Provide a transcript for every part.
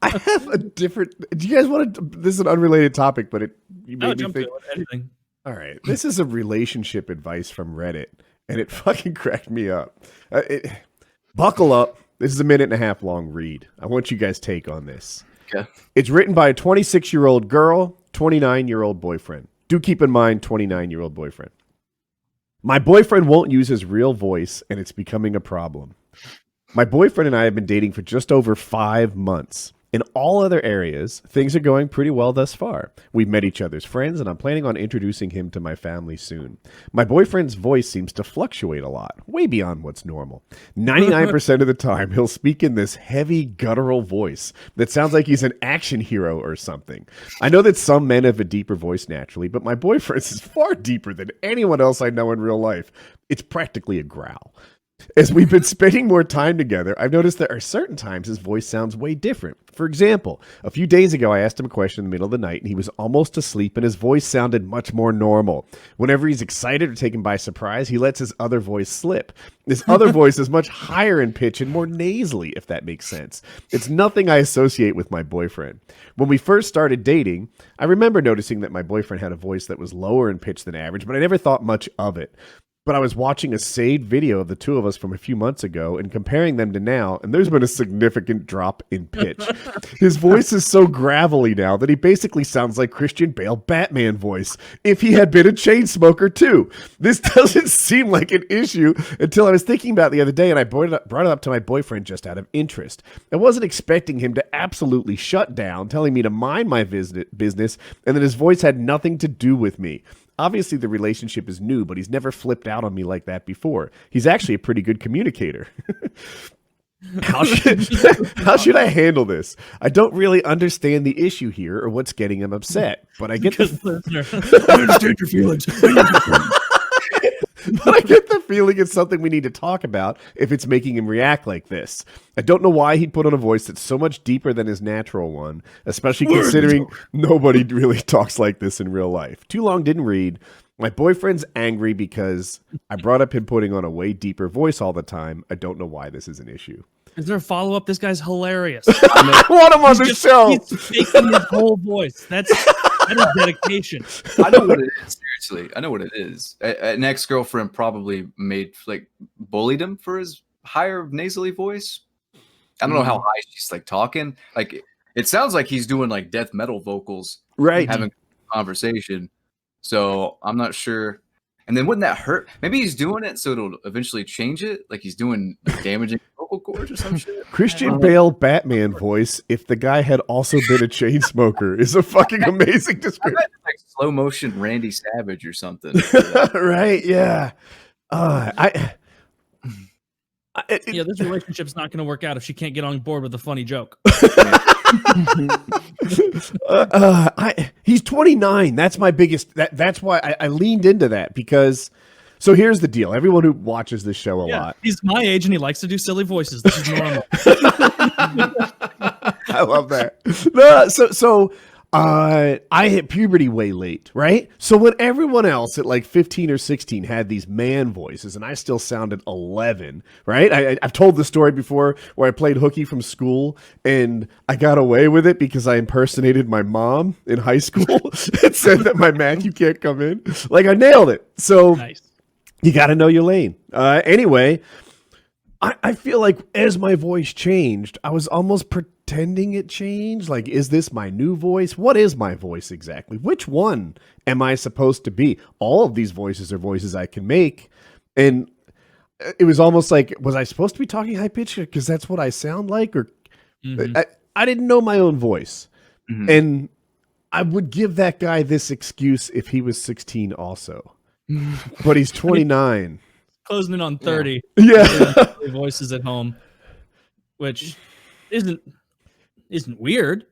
I have a different. Do you guys want to? This is an unrelated topic, but you made me think. Anything. All right, this is a relationship advice from Reddit, and it fucking cracked me up. Buckle up. This is a 1.5 minute long read. I want you guys' take on this. Okay. It's written by a 26-year-old girl, 29-year-old boyfriend. Do keep in mind, 29-year-old boyfriend. My boyfriend won't use his real voice, and it's becoming a problem. My boyfriend and I have been dating for just over 5 months. In all other areas, things are going pretty well thus far. We've met each other's friends, and I'm planning on introducing him to my family soon. My boyfriend's voice seems to fluctuate a lot, way beyond what's normal. 99% of the time, he'll speak in this heavy, guttural voice that sounds like he's an action hero or something. I know that some men have a deeper voice naturally, but my boyfriend's is far deeper than anyone else I know in real life. It's practically a growl. As we've been spending more time together, I've noticed there are certain times his voice sounds way different. For example, a few days ago, I asked him a question in the middle of the night, and he was almost asleep, and his voice sounded much more normal. Whenever he's excited or taken by surprise, he lets his other voice slip. This other voice is much higher in pitch and more nasally, if that makes sense. It's nothing I associate with my boyfriend. When we first started dating, I remember noticing that my boyfriend had a voice that was lower in pitch than average, but I never thought much of it. But I was watching a saved video of the two of us from a few months ago and comparing them to now, and there's been a significant drop in pitch. His voice is so gravelly now that he basically sounds like Christian Bale Batman voice if he had been a chain smoker too. This doesn't seem like an issue until I was thinking about it the other day, and I brought it up to my boyfriend just out of interest. I wasn't expecting him to absolutely shut down, telling me to mind my business, and that his voice had nothing to do with me. Obviously, the relationship is new, but he's never flipped out on me like that before. He's actually a pretty good communicator. How should I handle this? I don't really understand the issue here or what's getting him upset, but I get I understand your feelings. But I get the feeling it's something we need to talk about if it's making him react like this. I don't know why he'd put on a voice that's so much deeper than his natural one, especially considering nobody really talks like this in real life. Too long didn't read. My boyfriend's angry because I brought up him putting on a way deeper voice all the time. I don't know why this is an issue. Is there a follow-up? This guy's hilarious. I want him on the show. He's faking his whole voice. That is dedication. I know what it is. Seriously, I know what it is. An ex-girlfriend probably bullied him for his higher nasally voice. I don't know how high she's like talking. Like it sounds like he's doing like death metal vocals, right? Having a conversation. So I'm not sure. And then wouldn't that hurt? Maybe he's doing it so it'll eventually change it. Like he's doing damaging vocal cords or some shit. Christian Bale Batman voice, if the guy had also been a chain smoker, is a fucking amazing description. Like slow motion Randy Savage or something. Right? Yeah. This relationship's not going to work out if she can't get on board with a funny joke. He's 29. That's my biggest. That's why I leaned into that because. So here's the deal. Everyone who watches this show a lot. He's my age and he likes to do silly voices. This is normal. I love that. No, so I hit puberty way late, right? So when everyone else at like 15 or 16 had these man voices and I still sounded 11, right? I've told the story before where I played hooky from school and I got away with it because I impersonated my mom in high school and said that my Mac, you can't come in. Like I nailed it. So nice. You got to know your lane. Anyway, I feel like as my voice changed, I was almost pretending it changed. Like, is this my new voice? What is my voice exactly? Which one am I supposed to be? All of these voices are voices I can make. And it was almost like, was I supposed to be talking high pitched because that's what I sound like? Or I didn't know my own voice. Mm-hmm. And I would give that guy this excuse if he was 16 also. But he's 29. Closing in on 30. Yeah. Voices at home, which isn't weird,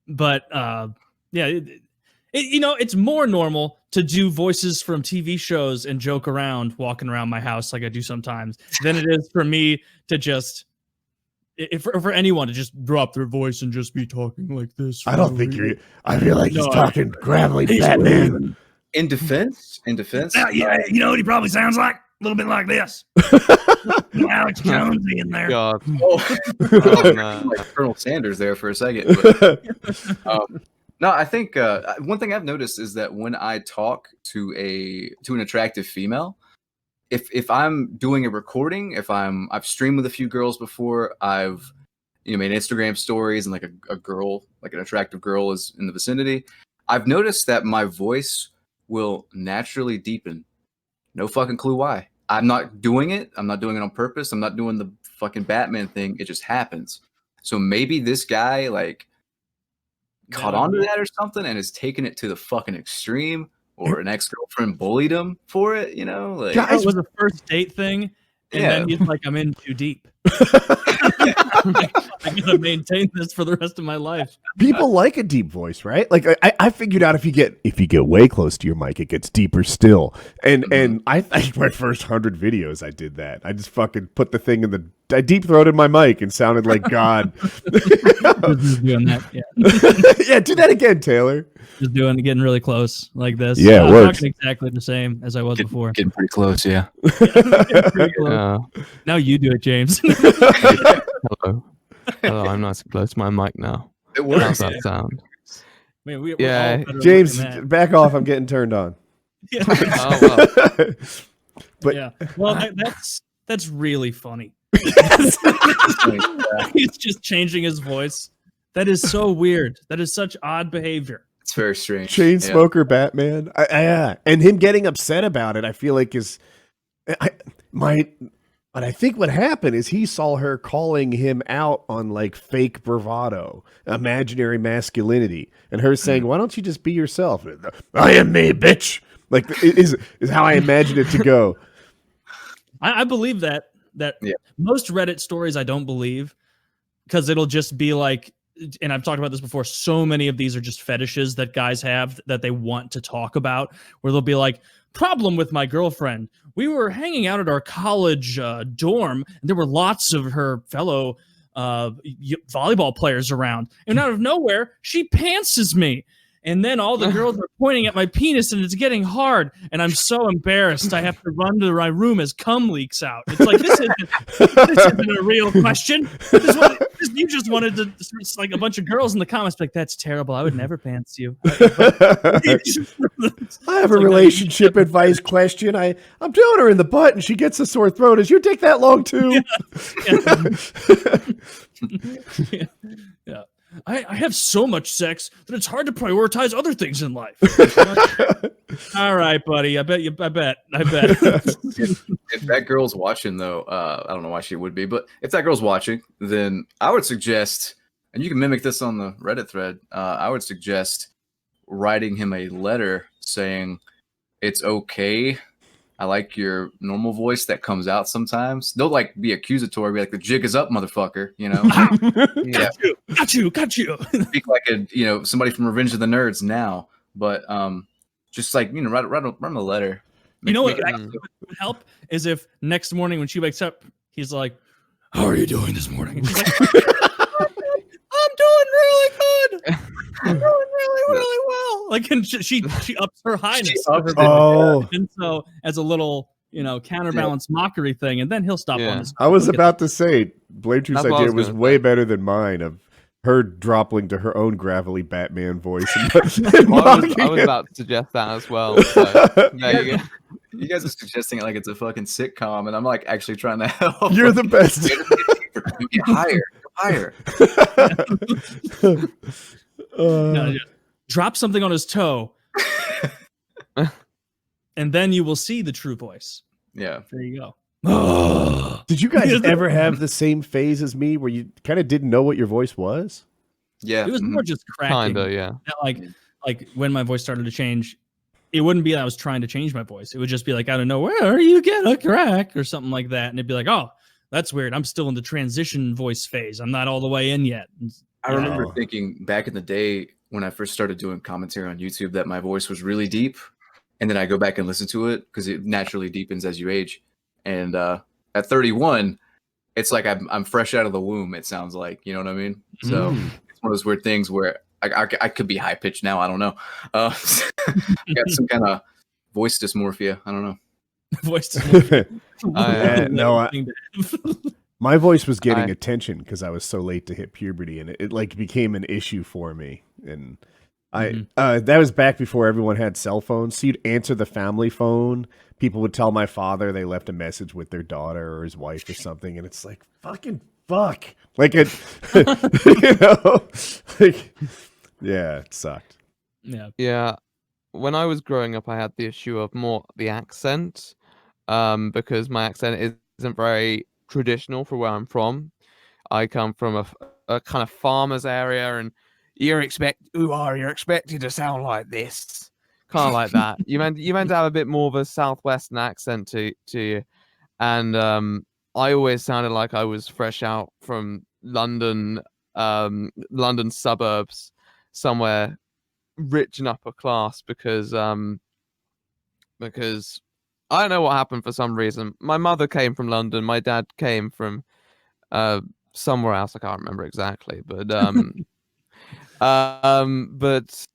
but it's more normal to do voices from TV shows and joke around walking around my house like I do sometimes than it is for me to just for anyone to just drop their voice and just be talking like this. I don't think I feel like he's talking gravelly Batman. In defense? Yeah, you know what he probably sounds like? little bit like this. Alex Jonesy in there. God. Oh, Oh, no. like Colonel Sanders there for a second. But, no, I think one thing I've noticed is that when I talk to an attractive female, if I'm doing a recording, I've streamed with a few girls before, I've made Instagram stories and like a girl, like an attractive girl is in the vicinity, I've noticed that my voice will naturally deepen. No fucking clue why. I'm not doing it. I'm not doing it on purpose. I'm not doing the fucking Batman thing. It just happens. So maybe this guy like caught on to that or something and has taken it to the fucking extreme, or an ex-girlfriend bullied him for it, like It was a first date thing, and then he's like, I'm in too deep. I gotta maintain this for the rest of my life. People like a deep voice, right? Like I figured out if you get way close to your mic, it gets deeper still. And I think my first 100 videos, I did that. I just fucking put the thing I deep throated my mic and sounded like God. Just doing that, yeah. Yeah, do that again, Taylor. Just getting really close like this. Yeah, it works. Talking exactly the same as I was before. getting pretty close, yeah. Pretty close. Now you do it, James. Hello. Hello, I'm nice and close to my mic now. It How's works. that sound? Man, we're Yeah, all better James, looking than back off. I'm getting turned on. that. Oh, well. But Yeah. Well, that's really funny. He's just changing his voice. That is so weird. That is such odd behavior. It's very strange. Chain smoker Batman. And him getting upset about it, I feel like but I think what happened is he saw her calling him out on like fake bravado, imaginary masculinity, and her saying, "Why don't you just be yourself?" I am me, bitch. Like is how I imagined it to go. I believe that most Reddit stories I don't believe, because it'll just be like, and I've talked about this before, so many of these are just fetishes that guys have that they want to talk about, where they'll be like, problem with my girlfriend. We were hanging out at our college dorm, and there were lots of her fellow volleyball players around. And out of nowhere, she pantses me. And then all the girls are pointing at my penis, and it's getting hard. And I'm so embarrassed. I have to run to my room as cum leaks out. It's like, this isn't a real question. You just wanted to, it's like a bunch of girls in the comments like, that's terrible. I would never pants you. I have a relationship advice question. I'm doing her in the butt, and she gets a sore throat. Is your dick that long too? Yeah. I have so much sex that it's hard to prioritize other things in life. All right, buddy. I bet. If that girl's watching, though, I don't know why she would be, but if that girl's watching, then I would suggest, and you can mimic this on the Reddit thread, I would suggest writing him a letter saying, it's okay. I like your normal voice that comes out sometimes. Don't like be accusatory, be like, the jig is up, motherfucker. Yeah. Got you. Speak like somebody from Revenge of the Nerds now. But just like, write him a letter. What actually would help is if next morning when she wakes up, he's like, how are you doing this morning? And she's like, I'm doing really good. I'm doing really well. Like, and she ups her highness. And so as a little, counterbalance mockery thing, and then he'll stop on this. I was about to say, BlameTruth's That's what I idea was was gonna way say. better than mine of her dropping to her own gravelly Batman voice. And I mocking was him. about to suggest that as well. So, there you go. You guys are suggesting it like it's a fucking sitcom, and I'm like actually trying to help. You're the best. Get higher. Just drop something on his toe, and then you will see the true voice. Yeah. There you go. Did you guys ever have the same phase as me where you kind of didn't know what your voice was? Yeah. It was more just cracking. Kinda, yeah. Like when my voice started to change, it wouldn't be that I was trying to change my voice. It would just be like, out of nowhere, you get a crack or something like that. And it'd be like, oh, that's weird. I'm still in the transition voice phase. I'm not all the way in yet. I remember thinking back in the day when I first started doing commentary on YouTube that my voice was really deep. And then I go back and listen to it because it naturally deepens as you age. And at 31, it's like I'm fresh out of the womb, it sounds like. You know what I mean? So it's one of those weird things where I could be high pitched now. I don't know. I got some kind of voice dysmorphia. I don't know. Voice dysmorphia. No, Thing to have. my voice was getting I- attention because I was so late to hit puberty, and it like became an issue for me. And that was back before everyone had cell phones. So you'd answer the family phone. People would tell my father they left a message with their daughter or his wife or something, and it's like fucking fuck. Like it, you know, like yeah, it sucked. Yeah. Yeah. When I was growing up, I had the issue of more the accent, because my accent isn't very traditional for where I'm from. I come from a kind of farmer's area, and you're expected to sound like this, kind of like that. You meant to have a bit more of a southwestern accent to you, and I always sounded like I was fresh out from London, London suburbs, somewhere rich and upper class, because I don't know what happened. For some reason, my mother came from London, my dad came from somewhere else. I can't remember exactly, but but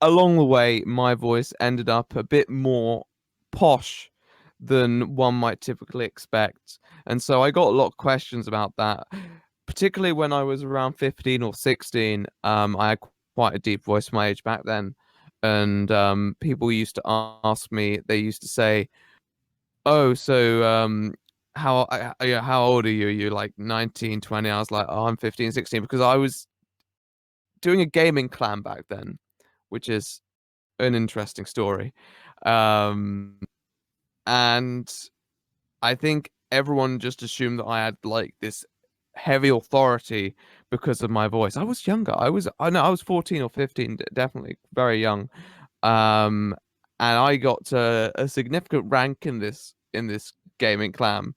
along the way, my voice ended up a bit more posh than one might typically expect, and so I got a lot of questions about that. Particularly when I was around 15 or 16, I had quite a deep voice for my age back then, and people used to ask me. They used to say, "Oh, so how old are you? You're like 19, 20." I was like, "Oh, I'm 15, 16," because I was doing a gaming clan back then, which is an interesting story. And I think everyone just assumed that I had like this heavy authority because of my voice. I was younger. I was 14 or 15, definitely very young. And I got to a significant rank in this gaming clan.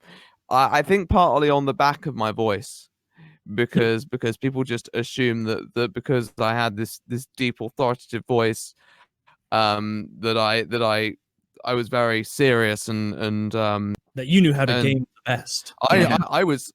I think partly on the back of my voice, because people just assume that because I had this deep authoritative voice, that I was very serious and That you knew how to and game the best. I was